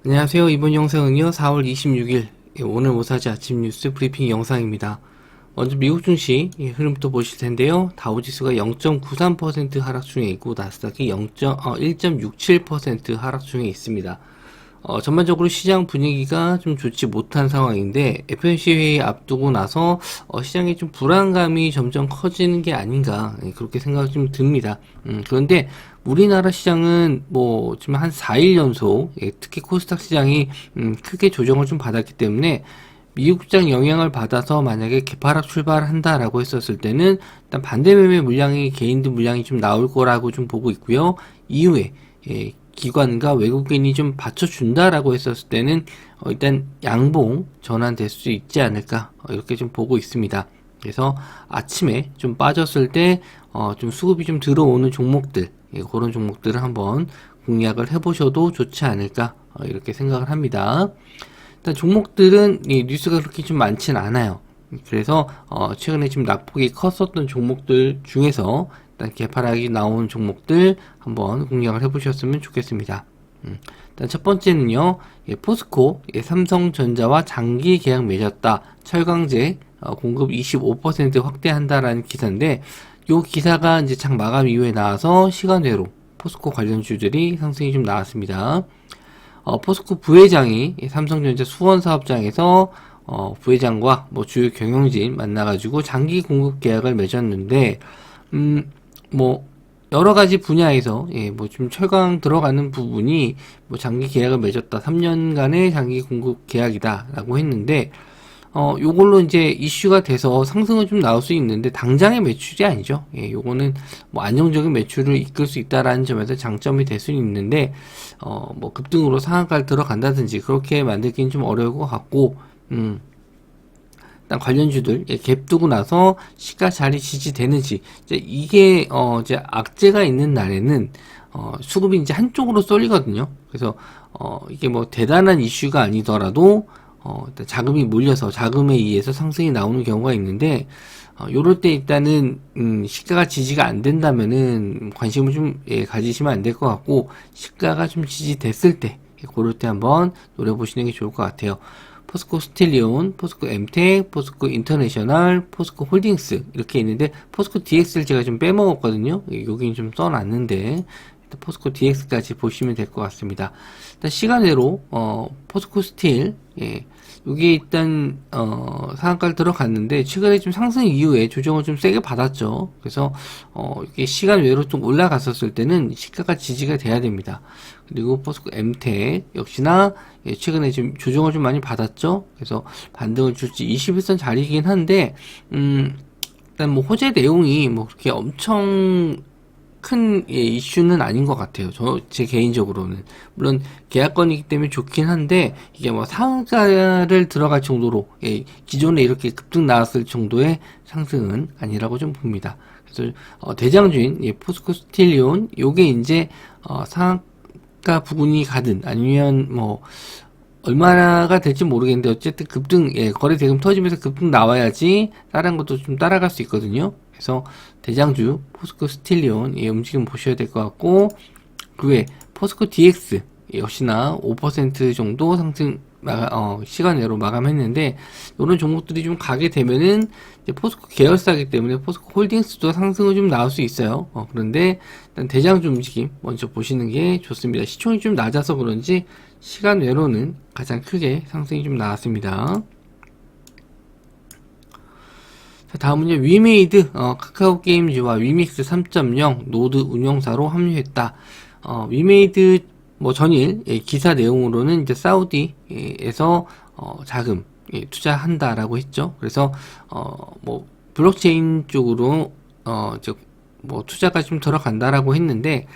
안녕하세요. 이번 영상은요, 4월 26일 오늘 모사지 아침 뉴스 브리핑 영상입니다. 먼저 미국 증시 흐름부터 보실 텐데요. 다우지수가 0.93% 하락 중에 있고 나스닥이 1.67% 하락 중에 있습니다. 전반적으로 시장 분위기가 좀 좋지 못한 상황인데 FOMC 회의 앞두고 나서 시장에 좀 불안감이 점점 커지는 게 아닌가 그렇게 생각이 좀 듭니다. 그런데 우리나라 시장은 뭐 지금 한 4일 연속 특히 코스닥 시장이 크게 조정을 좀 받았기 때문에 미국 시장 영향을 받아서 만약에 개파락 출발한다라고 했었을 때는 일단 반대 매매 물량이 개인들 물량이 좀 나올 거라고 좀 보고 있고요. 이후에 기관과 외국인이 좀 받쳐준다라고 했었을 때는 일단 양봉 전환될 수 있지 않을까 이렇게 좀 보고 있습니다. 그래서 아침에 좀 빠졌을 때 좀 수급이 좀 들어오는 종목들 그런 종목들을 한번 공략을 해보셔도 좋지 않을까 이렇게 생각을 합니다. 일단 종목들은 뉴스가 그렇게 좀 많진 않아요. 그래서 최근에 좀 낙폭이 컸었던 종목들 중에서 일단 개파락이 나온 종목들 한번 공략을 해보셨으면 좋겠습니다. 일단 첫 번째는요, 포스코, 삼성전자와 장기 계약 맺었다. 철강제 공급 25% 확대한다라는 기사인데, 요 기사가 이제 장 마감 이후에 나와서 시간외로 포스코 관련주들이 상승이 좀 나왔습니다. 포스코 부회장이 삼성전자 수원 사업장에서 부회장과 뭐 주요 경영진 만나가지고 장기 공급 계약을 맺었는데, 뭐 여러 가지 분야에서 뭐 좀 철강 들어가는 부분이 뭐 장기 계약을 맺었다. 3년간의 장기 공급 계약이다라고 했는데 요걸로 이제 이슈가 돼서 상승은 좀 나올 수 있는데 당장의 매출이 아니죠. 요거는 뭐 안정적인 매출을 이끌 수 있다라는 점에서 장점이 될 수는 있는데 뭐 급등으로 상한가를 들어간다든지 그렇게 만들기는 좀 어려울 것 같고 일단 관련주들 갭 두고 나서 시가 자리 지지되는지 이게 이제 악재가 있는 날에는 수급이 이제 한쪽으로 쏠리거든요. 그래서 이게 뭐 대단한 이슈가 아니더라도 일단 자금이 몰려서 자금에 의해서 상승이 나오는 경우가 있는데 요럴 때 일단은 시가가 지지가 안 된다면은 관심을 좀 가지시면 안 될 것 같고 시가가 좀 지지됐을 때 그럴 때 한번 노려보시는 게 좋을 것 같아요. 포스코 스틸리온, 포스코 엠텍, 포스코 인터내셔널, 포스코 홀딩스 이렇게 있는데 포스코 DX를 제가 좀 빼먹었거든요. 여기는 좀 써놨는데 포스코 DX까지 보시면 될 것 같습니다. 일단 시간외로 포스코 스틸 이게 일단 상한가를 들어갔는데 최근에 좀 상승 이후에 조정을 좀 세게 받았죠. 그래서 이게 시간 외로 좀 올라갔었을 때는 시가가 지지가 돼야 됩니다. 그리고 포스코 엠텍 역시나 최근에 좀 조정을 좀 많이 받았죠. 그래서 반등을 줄지 21선 자리이긴 한데 일단 뭐 호재 내용이 뭐 그렇게 엄청 큰 이슈는 아닌 것 같아요. 제 개인적으로는. 물론 계약건이기 때문에 좋긴 한데 이게 뭐 상한가를 들어갈 정도로 기존에 이렇게 급등 나왔을 정도의 상승은 아니라고 좀 봅니다. 그래서 대장주인 포스코 스틸리온 요게 이제 상한가 부근이 가든 아니면 뭐 얼마가 될지 모르겠는데 어쨌든 급등 거래 대금 터지면서 급등 나와야지 다른 것도 좀 따라갈 수 있거든요. 그래서 대장주 포스코 스틸리온 움직임 보셔야 될 것 같고 그 외 포스코 DX 역시나 5% 정도 상승 시간 내로 마감했는데 이런 종목들이 좀 가게 되면은 이제 포스코 계열사이기 때문에 포스코 홀딩스도 상승을 좀 나올 수 있어요. 그런데 일단 대장주 움직임 먼저 보시는 게 좋습니다. 시총이 좀 낮아서 그런지 시간 외로는 가장 크게 상승이 좀 나왔습니다. 자, 다음은요, 위메이드, 카카오 게임즈와 위믹스 3.0 노드 운영사로 합류했다. 위메이드, 뭐, 전일, 기사 내용으로는 이제 사우디에서, 자금, 투자한다라고 했죠. 그래서, 뭐, 블록체인 쪽으로, 뭐, 투자가 좀 들어간다라고 했는데,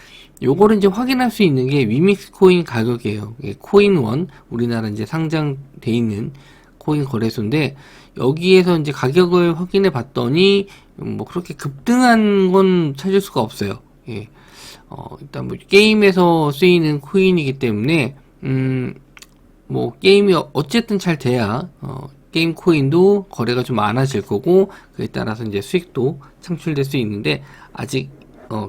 요거를 이제 확인할 수 있는 게 위믹스 코인 가격이에요. 코인원, 우리나라 이제 상장돼 있는 코인 거래소인데, 여기에서 이제 가격을 확인해 봤더니, 뭐, 그렇게 급등한 건 찾을 수가 없어요. 일단 뭐, 게임에서 쓰이는 코인이기 때문에, 뭐, 게임이 어쨌든 잘 돼야, 게임 코인도 거래가 좀 많아질 거고, 그에 따라서 이제 수익도 창출될 수 있는데, 아직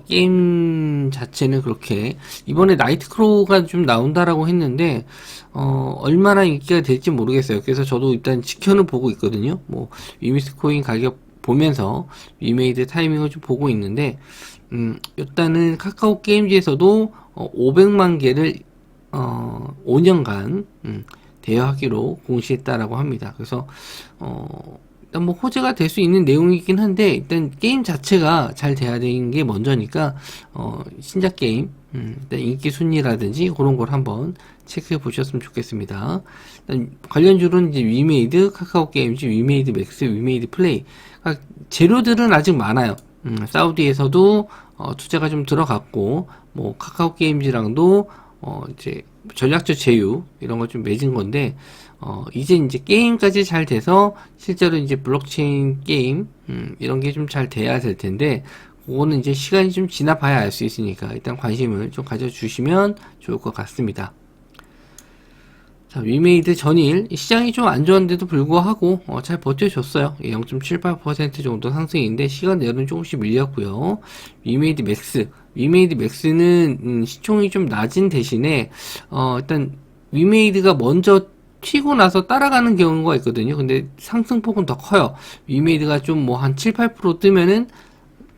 게임 자체는 그렇게, 이번에 나이트크로우가 좀 나온다라고 했는데, 얼마나 인기가 될지 모르겠어요. 그래서 저도 일단 지켜는 보고 있거든요. 뭐, 위미스 코인 가격 보면서, 위메이드 타이밍을 좀 보고 있는데, 일단은 카카오 게임즈에서도 500만 개를 5년간 대여하기로 공시했다라고 합니다. 그래서 일단 뭐 호재가 될 수 있는 내용이긴 한데, 일단 게임 자체가 잘 돼야 되는 게 먼저니까 신작 게임 일단 인기 순위라든지 그런 걸 한번 체크해 보셨으면 좋겠습니다. 일단 관련주로는 이제 위메이드, 카카오 게임즈, 위메이드 맥스, 위메이드 플레이. 그러니까 재료들은 아직 많아요. 사우디에서도 투자가 좀 들어갔고, 뭐 카카오 게임즈랑도 이제 전략적 제휴 이런 거 좀 맺은 건데, 이제 게임까지 잘 돼서 실제로 이제 블록체인 게임 이런 게 좀 잘 돼야 될 텐데, 그거는 이제 시간이 좀 지나봐야 알 수 있으니까 일단 관심을 좀 가져주시면 좋을 것 같습니다. 자, 위메이드 전일 시장이 좀 안 좋았는데도 불구하고 잘 버텨줬어요. 0.78% 정도 상승인데 시간 내로는 조금씩 밀렸고요. 위메이드 맥스는 시총이 좀 낮은 대신에 일단 위메이드가 먼저 튀고 나서 따라가는 경우가 있거든요. 근데 상승폭은 더 커요. 위메이드가 좀 뭐 한 7, 8% 뜨면은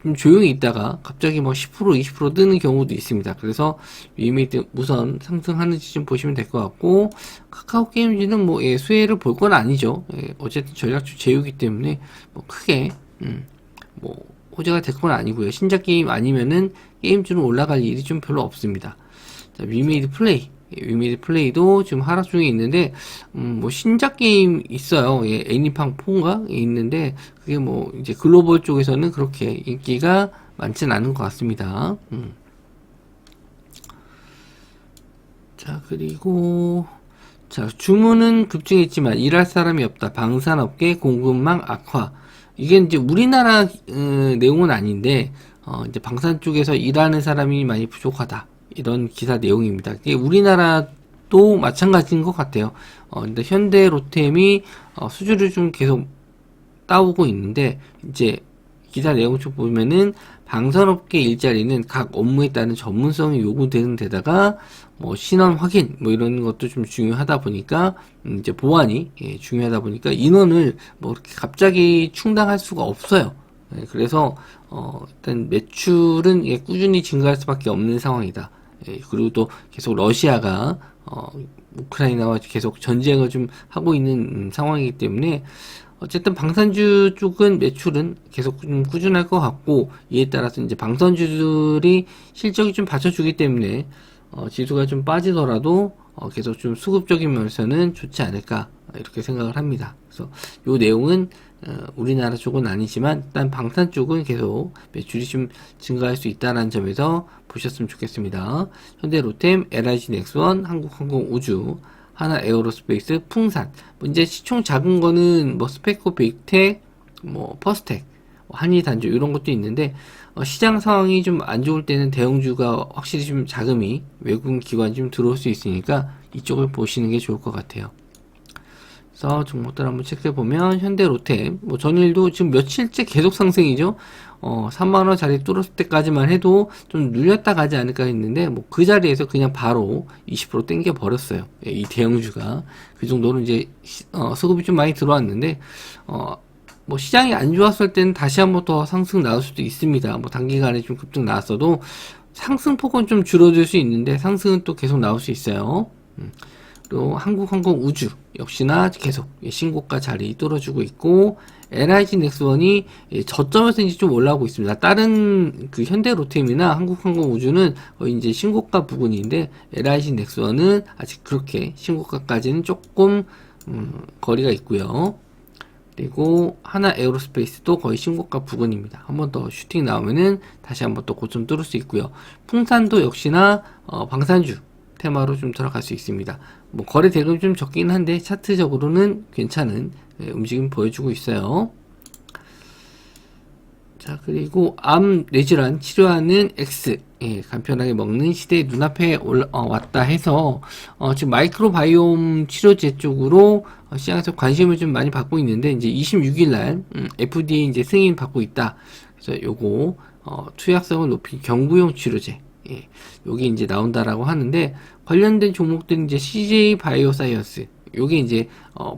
좀 조용히 있다가 갑자기 뭐 10%, 20% 뜨는 경우도 있습니다. 그래서 위메이드 우선 상승하는지 좀 보시면 될 것 같고, 카카오 게임즈는 뭐 수혜를 볼 건 아니죠. 어쨌든 전략적 제휴기 때문에 뭐 크게 뭐 호재가 될 건 아니고요. 신작 게임 아니면은 게임주는 올라갈 일이 좀 별로 없습니다. 자, 위메이드 플레이도 지금 하락 중에 있는데, 뭐, 신작 게임 있어요. 애니팡 4인가? 있는데, 그게 뭐, 이제 글로벌 쪽에서는 그렇게 인기가 많진 않은 것 같습니다. 자, 그리고, 자, 주문은 급증했지만 일할 사람이 없다. 방산업계 공급망 악화. 이게 이제 우리나라, 내용은 아닌데, 이제 방산 쪽에서 일하는 사람이 많이 부족하다. 이런 기사 내용입니다. 이게 우리나라도 마찬가지인 것 같아요. 근데 현대 로템이 수주를 좀 계속 따오고 있는데, 이제 기사 내용 쪽 보면은 방산업계 일자리는 각 업무에 따른 전문성이 요구되는 데다가 뭐 신원 확인 뭐 이런 것도 좀 중요하다 보니까 이제 보안이 중요하다 보니까 인원을 뭐 이렇게 갑자기 충당할 수가 없어요. 그래서 일단 매출은 꾸준히 증가할 수밖에 없는 상황이다. 그리고 또 계속 러시아가 우크라이나와 계속 전쟁을 좀 하고 있는 상황이기 때문에 어쨌든 방산주 쪽은 매출은 계속 좀 꾸준할 것 같고, 이에 따라서 이제 방산주들이 실적이 좀 받쳐주기 때문에 지수가 좀 빠지더라도 계속 좀 수급적인 면에서는 좋지 않을까 이렇게 생각을 합니다. 그래서 이 내용은 우리나라 쪽은 아니지만 일단 방산 쪽은 계속 매출이 좀 증가할 수 있다는 점에서 보셨으면 좋겠습니다. 현대로템, LIG 넥스원, 한국항공우주, 하나에어로스페이스, 풍산. 뭐 이제 시총 작은 거는 뭐 스페코, 빅텍, 뭐 퍼스텍, 한일단조 이런 것도 있는데, 시장 상황이 좀 안 좋을 때는 대형주가 확실히 좀 자금이 외국인 기관이 좀 들어올 수 있으니까 이쪽을 보시는 게 좋을 것 같아요. 그래서 종목들 한번 체크해 보면 현대로템 뭐 전일도 지금 며칠째 계속 상승이죠. 3만원 자리 뚫었을 때까지만 해도 좀 눌렸다 가지 않을까 했는데, 뭐 그 자리에서 그냥 바로 20% 땡겨 버렸어요. 이 대형주가. 그 정도는 이제 수급이 좀 많이 들어왔는데, 뭐 시장이 안 좋았을 때는 다시 한번 더 상승 나올 수도 있습니다. 뭐 단기간에 좀 급등 나왔어도 상승폭은 좀 줄어들 수 있는데 상승은 또 계속 나올 수 있어요. 또 한국항공우주 역시나 계속 신고가 자리 뚫어주고 있고, LIG 넥스원이 저점에서 이제 좀 올라오고 있습니다. 다른 그 현대로템이나 한국항공우주는 거의 이제 신고가 부근인데, LIG 넥스원은 아직 그렇게 신고가까지는 조금 거리가 있고요. 그리고 하나에어로스페이스도 거의 신고가 부근입니다. 한 번 더 슈팅 나오면은 다시 한번 또 고점 뚫을 수 있고요. 풍산도 역시나 방산주 테마로 좀 들어갈 수 있습니다. 뭐 거래 대금이 좀 적긴 한데 차트적으로는 괜찮은 움직임 보여주고 있어요. 자, 그리고 암 뇌질환 치료하는 X, 간편하게 먹는 시대에 눈앞에 왔다 해서 지금 마이크로바이옴 치료제 쪽으로 시장에서 관심을 좀 많이 받고 있는데, 이제 26일 날 FDA 이제 승인 받고 있다. 그래서 요거 투약성을 높인 경구용 치료제, 예, 요게 이제 나온다라고 하는데, 관련된 종목들은 이제 CJ 바이오사이언스, 요게 이제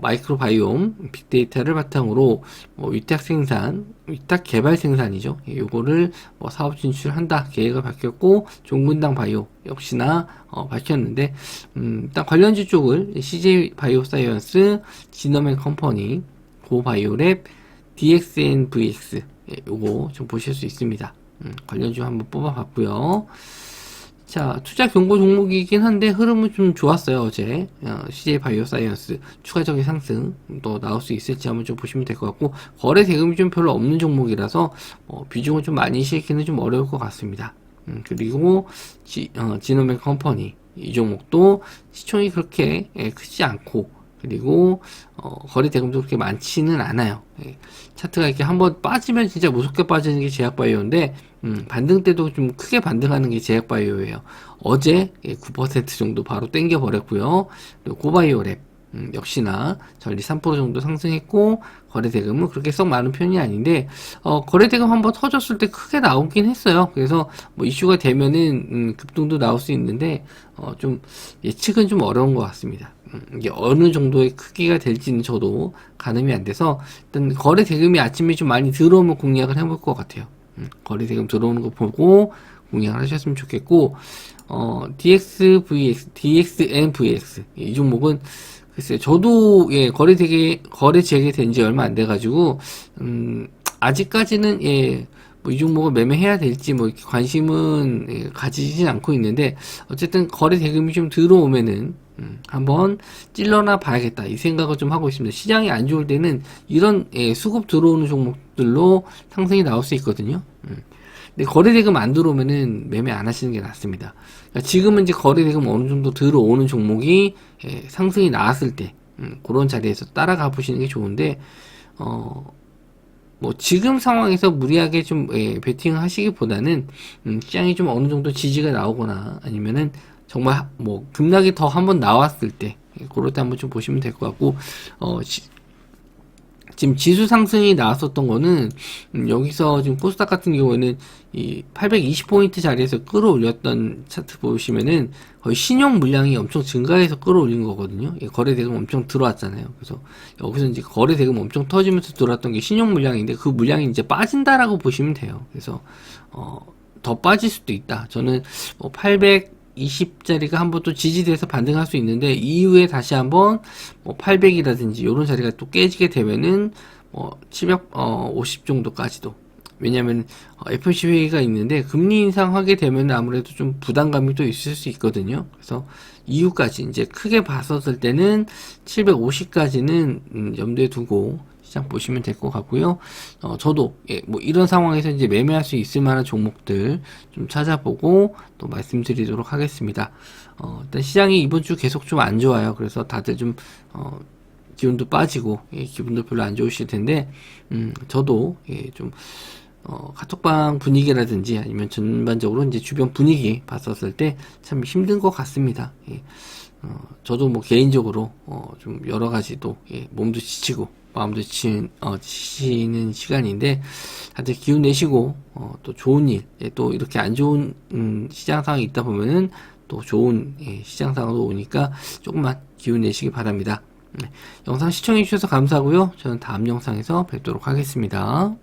마이크로바이옴 빅데이터를 바탕으로 위탁 생산, 위탁 개발 생산이죠. 예, 요거를 사업 진출한다 계획을 밝혔고, 종근당 바이오 역시나 밝혔는데, 일단 관련주 쪽을 CJ 바이오사이언스, 지노맨 컴퍼니, 고바이오랩, DXNVX, 예, 요거 좀 보실 수 있습니다. 관련주 한번 뽑아봤고요. 자, 투자 경고 종목이긴 한데 흐름은 좀 좋았어요. 어제 CJ 바이오사이언스 추가적인 상승 또 나올 수 있을지 한번 좀 보시면 될 것 같고, 거래 대금이 좀 별로 없는 종목이라서 비중을 좀 많이 실기는 좀 어려울 것 같습니다. 그리고 지노맥 컴퍼니 이 종목도 시총이 그렇게 크지 않고, 그리고 거래 대금도 그렇게 많지는 않아요. 예, 차트가 이렇게 한번 빠지면 진짜 무섭게 빠지는 게 제약바이오인데, 반등 때도 좀 크게 반등하는 게 제약바이오예요. 어제 9% 정도 바로 땡겨 버렸고요. 그리고 고바이오랩 역시나 전리 3% 정도 상승했고, 거래 대금은 그렇게 썩 많은 편이 아닌데, 거래 대금 한번 터졌을 때 크게 나오긴 했어요. 그래서 이슈가 되면은 급등도 나올 수 있는데, 좀 예측은 좀 어려운 것 같습니다. 이게 어느 정도의 크기가 될지는 저도 가늠이 안 돼서, 일단 거래 대금이 아침에 좀 많이 들어오면 공략을 해볼 것 같아요. 거래 대금 들어오는 거 보고 공략을 하셨으면 좋겠고, DXNVX 이 종목은 글쎄요, 저도 거래 재개된 지 얼마 안 돼가지고 아직까지는 이 종목을 매매해야 될지 이렇게 관심은 가지진 않고 있는데, 어쨌든 거래 대금이 좀 들어오면은 한번 찔러나 봐야겠다 이 생각을 좀 하고 있습니다. 시장이 안 좋을 때는 이런 수급 들어오는 종목들로 상승이 나올 수 있거든요. 근데 거래 대금 안 들어오면은 매매 안 하시는 게 낫습니다. 그러니까 지금은 이제 거래 대금 어느 정도 들어오는 종목이 상승이 나왔을 때 그런 자리에서 따라가 보시는 게 좋은데, 지금 상황에서 무리하게 좀 베팅을 하시기보다는 시장이 좀 어느 정도 지지가 나오거나, 아니면은 정말 급락이 더 한번 나왔을 때 그럴 때 한번 좀 보시면 될 것 같고, 지금 지수 상승이 나왔었던 거는 여기서 지금 코스닥 같은 경우에는 이 820포인트 자리에서 끌어올렸던 차트 보시면은 거의 신용 물량이 엄청 증가해서 끌어올린 거거든요. 거래 대금 엄청 들어왔잖아요. 그래서 여기서 이제 거래 대금 엄청 터지면서 들어왔던 게 신용 물량인데, 그 물량이 이제 빠진다라고 보시면 돼요. 그래서 더 빠질 수도 있다. 저는 820자리가 한번 또 지지돼서 반등할 수 있는데, 이후에 다시 한번 800이라든지 이런 자리가 또 깨지게 되면은 750 정도까지도, 왜냐면 FOMC 회의가 있는데 금리 인상하게 되면 아무래도 좀 부담감이 또 있을 수 있거든요. 그래서 이후까지 이제 크게 봤었을 때는 750까지는 염두에 두고 시장 보시면 될 것 같고요. 저도 이런 상황에서 이제 매매할 수 있을 만한 종목들 좀 찾아보고 또 말씀드리도록 하겠습니다. 일단 시장이 이번 주 계속 좀 안 좋아요. 그래서 다들 좀 기운도 빠지고 기분도 별로 안 좋으실 텐데, 저도 좀 카톡방 분위기라든지 아니면 전반적으로 이제 주변 분위기 봤었을 때 참 힘든 것 같습니다. 저도 개인적으로 좀 여러 가지 또 몸도 지치고 마음도 지치는 시간인데, 다들 기운 내시고 또 좋은 일, 또 이렇게 안 좋은 시장 상황이 있다 보면은 또 좋은 시장 상황도 오니까 조금만 기운 내시기 바랍니다. 영상 시청해 주셔서 감사하고요. 저는 다음 영상에서 뵙도록 하겠습니다.